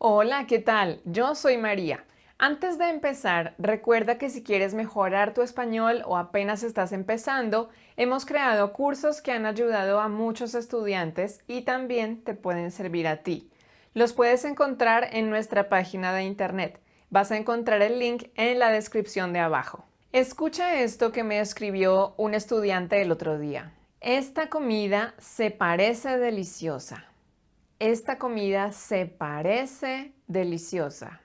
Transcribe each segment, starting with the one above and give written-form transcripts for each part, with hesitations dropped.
Hola, ¿qué tal? Yo soy María. Antes de empezar, recuerda que si quieres mejorar tu español o apenas estás empezando, hemos creado cursos que han ayudado a muchos estudiantes y también te pueden servir a ti. Los puedes encontrar en nuestra página de internet. Vas a encontrar el link en la descripción de abajo. Escucha esto que me escribió un estudiante el otro día. Esta comida se parece deliciosa. Esta comida se parece deliciosa.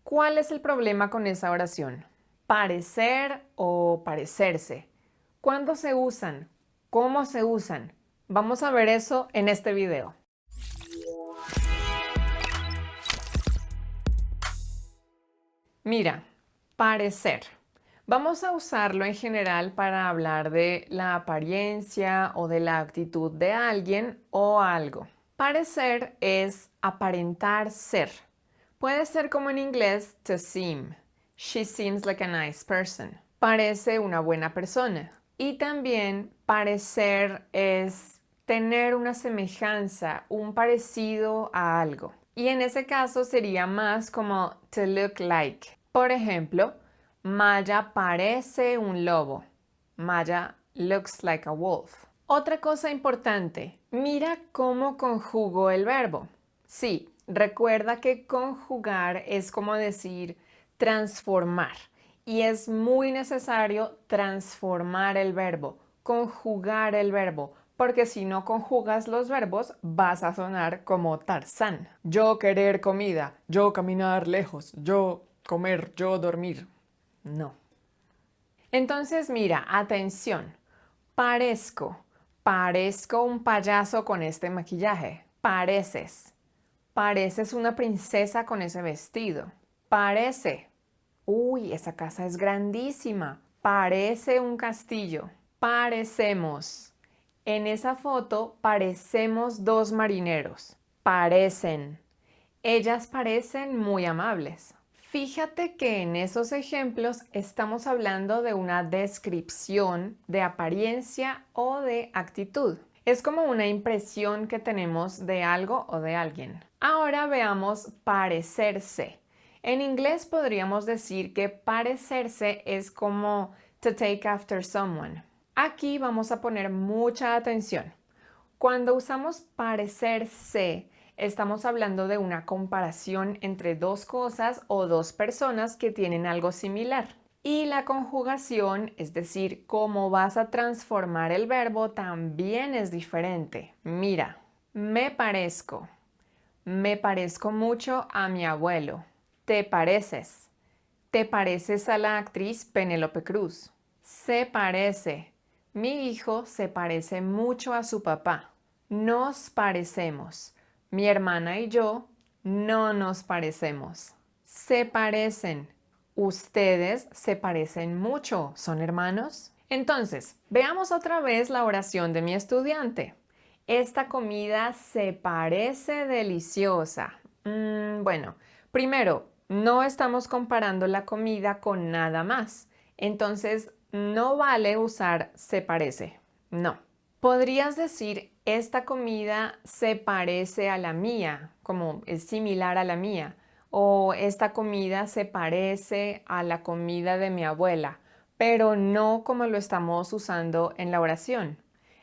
¿Cuál es el problema con esa oración? Parecer o parecerse. ¿Cuándo se usan? ¿Cómo se usan? Vamos a ver eso en este video. Mira, parecer. Vamos a usarlo en general para hablar de la apariencia o de la actitud de alguien o algo. Parecer es aparentar ser. Puede ser como en inglés to seem. She seems like a nice person. Parece una buena persona. Y también parecer es tener una semejanza, un parecido a algo. Y en ese caso sería más como to look like. Por ejemplo, Maya parece un lobo. Maya looks like a wolf. Otra cosa importante, mira cómo conjugo el verbo. Sí, recuerda que conjugar es como decir transformar y es muy necesario transformar el verbo, conjugar el verbo, porque si no conjugas los verbos vas a sonar como Tarzán. Yo querer comida, yo caminar lejos, yo comer, yo dormir. No. Entonces mira, atención, parezco. Parezco un payaso con este maquillaje. Pareces. Pareces una princesa con ese vestido. Parece. Uy, esa casa es grandísima. Parece un castillo. Parecemos. En esa foto parecemos dos marineros. Parecen. Ellas parecen muy amables. Fíjate que en esos ejemplos estamos hablando de una descripción de apariencia o de actitud. Es como una impresión que tenemos de algo o de alguien. Ahora veamos parecerse. En inglés podríamos decir que parecerse es como to take after someone. Aquí vamos a poner mucha atención. Cuando usamos parecerse, estamos hablando de una comparación entre dos cosas o dos personas que tienen algo similar. Y la conjugación, es decir, cómo vas a transformar el verbo, también es diferente. Mira, me parezco. Me parezco mucho a mi abuelo. Te pareces. Te pareces a la actriz Penélope Cruz. Se parece. Mi hijo se parece mucho a su papá. Nos parecemos. Mi hermana y yo no nos parecemos. Se parecen. Ustedes se parecen mucho. ¿Son hermanos? Entonces, veamos otra vez la oración de mi estudiante. Esta comida se parece deliciosa. Bueno, primero, no estamos comparando la comida con nada más. Entonces, no vale usar se parece. No. Podrías decir, esta comida se parece a la mía, como es similar a la mía. O esta comida se parece a la comida de mi abuela, pero no como lo estamos usando en la oración.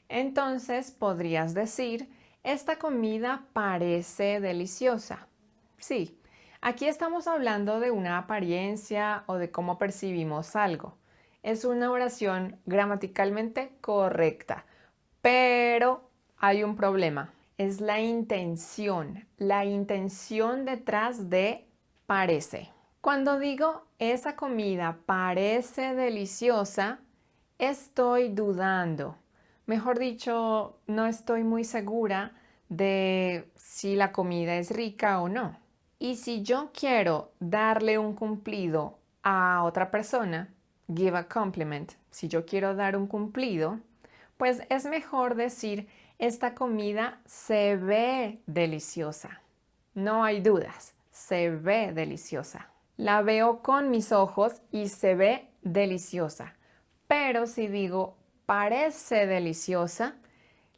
Entonces podrías decir, esta comida parece deliciosa. Sí, aquí estamos hablando de una apariencia o de cómo percibimos algo. Es una oración gramaticalmente correcta, pero hay un problema. Es la intención detrás de parece. Cuando digo esa comida parece deliciosa, estoy dudando. Mejor dicho, no estoy muy segura de si la comida es rica o no. Y si yo quiero darle un cumplido a otra persona, give a compliment, si yo quiero dar un cumplido, pues es mejor decir, esta comida se ve deliciosa. No hay dudas, se ve deliciosa. La veo con mis ojos y se ve deliciosa. Pero si digo parece deliciosa,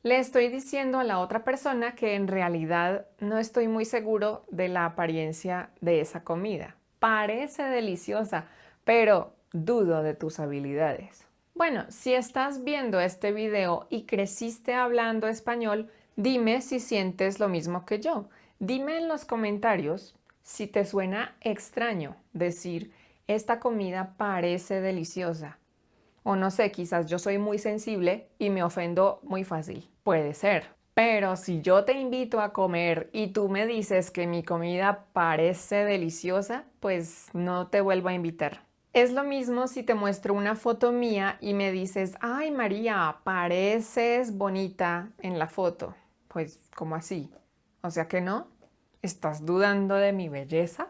Le estoy diciendo a la otra persona que en realidad no estoy muy seguro de la apariencia de esa comida. Parece deliciosa, pero dudo de tus habilidades. Bueno, si estás viendo este video y creciste hablando español, dime si sientes lo mismo que yo. Dime en los comentarios si te suena extraño decir, esta comida parece deliciosa. O no sé, quizás yo soy muy sensible y me ofendo muy fácil. Puede ser. Pero si yo te invito a comer y tú me dices que mi comida parece deliciosa, pues no te vuelvo a invitar. Es lo mismo si te muestro una foto mía y me dices, ay María, pareces bonita en la foto. Pues, ¿cómo así? O sea que no. ¿Estás dudando de mi belleza?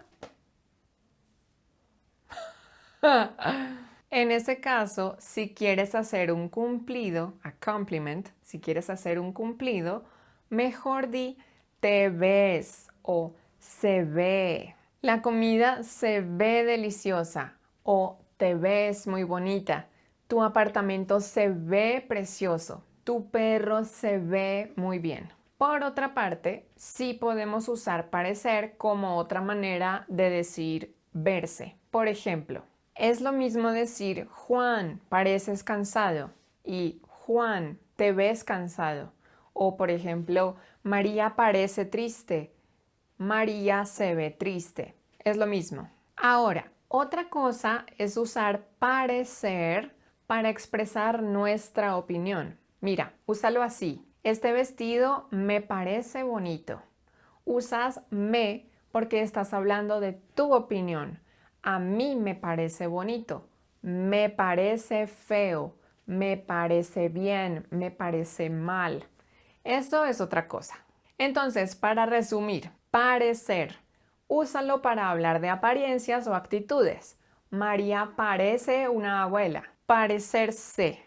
En ese caso, si quieres hacer un cumplido, a compliment, si quieres hacer un cumplido, mejor di te ves o se ve. La comida se ve deliciosa o te ves muy bonita. Tu apartamento se ve precioso. Tu perro se ve muy bien. Por otra parte, sí podemos usar parecer como otra manera de decir verse. Por ejemplo, es lo mismo decir Juan, pareces cansado y Juan, te ves cansado. O por ejemplo, María parece triste, María se ve triste. Es lo mismo. Ahora, otra cosa es usar parecer para expresar nuestra opinión. Mira, úsalo así. Este vestido me parece bonito. Usas me porque estás hablando de tu opinión. A mí me parece bonito, me parece feo, me parece bien, me parece mal. Eso es otra cosa. Entonces, para resumir, parecer, úsalo para hablar de apariencias o actitudes. María parece una abuela. Parecerse.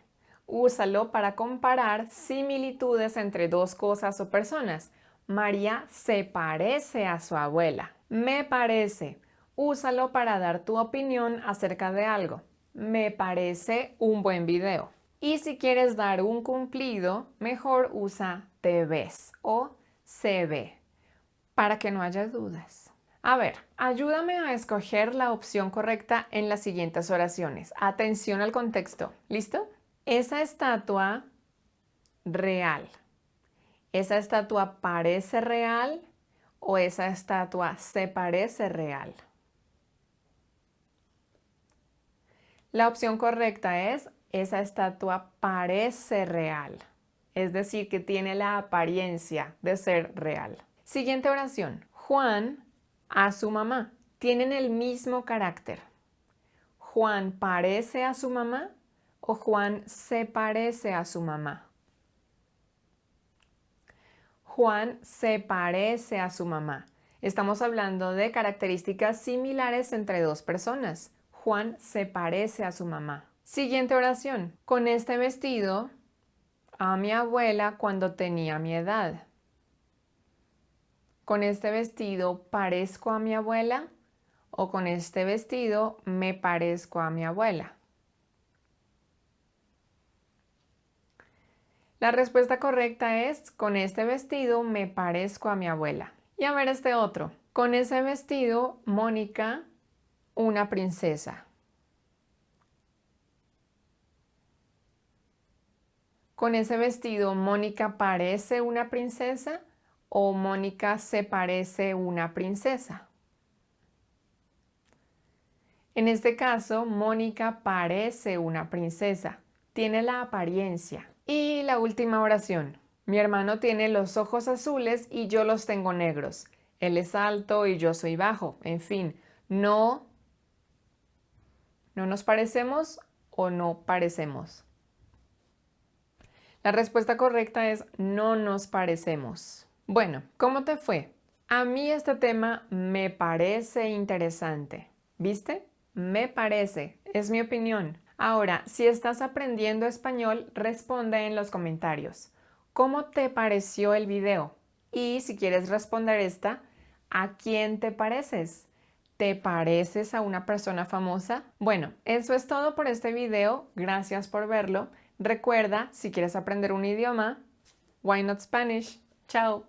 Úsalo para comparar similitudes entre dos cosas o personas. María se parece a su abuela. Me parece. Úsalo para dar tu opinión acerca de algo. Me parece un buen video. Y si quieres dar un cumplido, mejor usa te ves o se ve, para que no haya dudas. A ver, ayúdame a escoger la opción correcta en las siguientes oraciones. Atención al contexto. ¿Listo? Esa estatua real. ¿Esa estatua parece real o esa estatua se parece real? La opción correcta es esa estatua parece real, es decir, que tiene la apariencia de ser real. Siguiente oración. Juan a su mamá. Tienen el mismo carácter. ¿Juan parece a su mamá o Juan se parece a su mamá? Juan se parece a su mamá. Estamos hablando de características similares entre dos personas. Juan se parece a su mamá. Siguiente oración. Con este vestido a mi abuela cuando tenía mi edad. ¿Con este vestido parezco a mi abuela o con este vestido me parezco a mi abuela? La respuesta correcta es, con este vestido me parezco a mi abuela. Y a ver este otro. Con ese vestido, Mónica, una princesa. Con ese vestido, Mónica parece una princesa o Mónica se parece una princesa. En este caso, Mónica parece una princesa. Tiene la apariencia. Y la última oración. Mi hermano tiene los ojos azules y yo los tengo negros. Él es alto y yo soy bajo. En fin, no nos parecemos o no parecemos. La respuesta correcta es no nos parecemos. Bueno, ¿cómo te fue? A mí este tema me parece interesante. ¿Viste? Me parece, es mi opinión. Ahora, si estás aprendiendo español, responde en los comentarios. ¿Cómo te pareció el video? Y si quieres responder esta, ¿a quién te pareces? ¿Te pareces a una persona famosa? Bueno, eso es todo por este video. Gracias por verlo. Recuerda, si quieres aprender un idioma, Why Not Spanish. Chao.